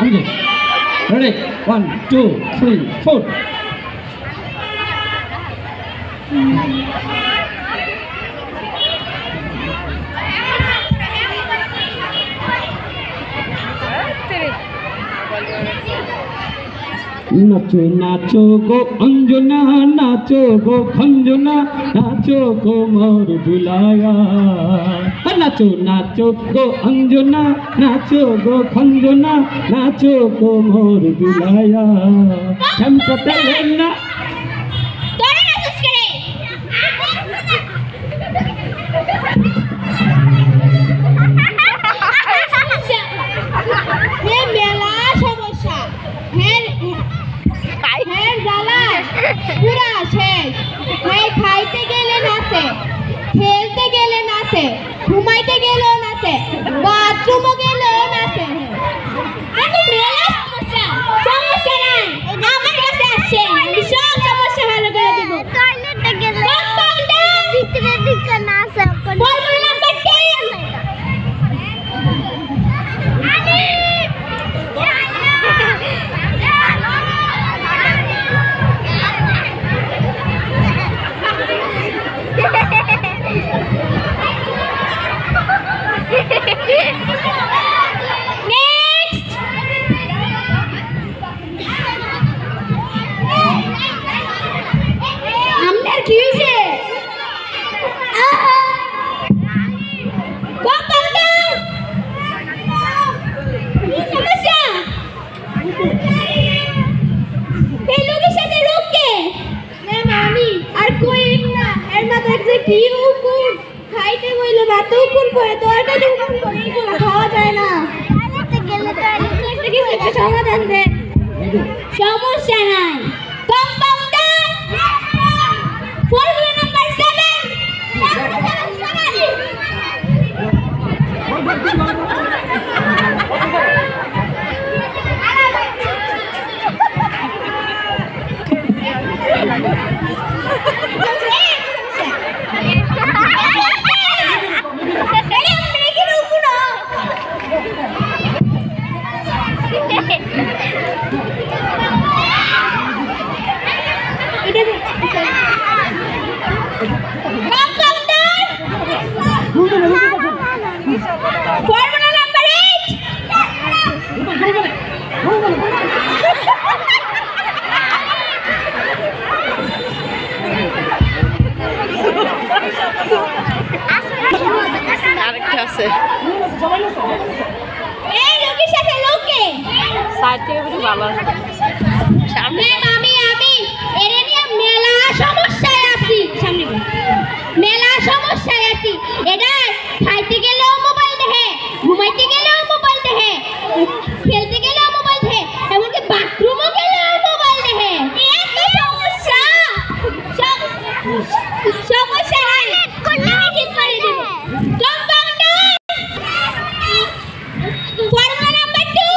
Ready? 1, 2, 3, 4. नाचो नाचो गो अंजना, नाचो गो खंजना, नाचो गो मोर दुलाया। नाचो नाचो गो अंजना, नाचो गो खंजना, नाचो गो मोर दुलाया। ठमकते लेना পুরা শেষ। খাইতে গেলে নাচে, খেলতে গেলে নাচে, ঘুমাইতে গেলেও নাচে, বাথরুমও গেলেও নাচে। সমস্যা নাই, আমার কাছে আসছে, আমি সব সমস্যা ভালো করে দেব। টয়লেটে গেলে ভিতরের দিকে নাচে। Formula number 10। খাইতে বইলে ভাতও কোন করে তরকারি কোন করে এগুলো খাওয়া যায় না। টয়লেটে গেলে টয়লেটে কিছু একটা সমাধান দে। সমস্যা নাই। Compounder formula number 7। Formula number 8। আরেকটা আছে এই লোকের সাথে লোকে সাইড থেকে বেশি ভালো আছে সামনে। আমি এরে নিয়ে মেলা সমস্যায় আছি। সামনে মেলা সমস্যায় আছি। এটা খাইতে গেলেও মোবাইল দেখে, ঘুমাইতে গেলেও মোবাইল দেখে, খেলতে গেলেও মোবাইল দেখে, এমনকি বাথরুমও গেলেও মোবাইল দেখে। এত সমস্যা। সমস্যা নাই, আমি ঠিক করে দেব। Compounder formula number 2।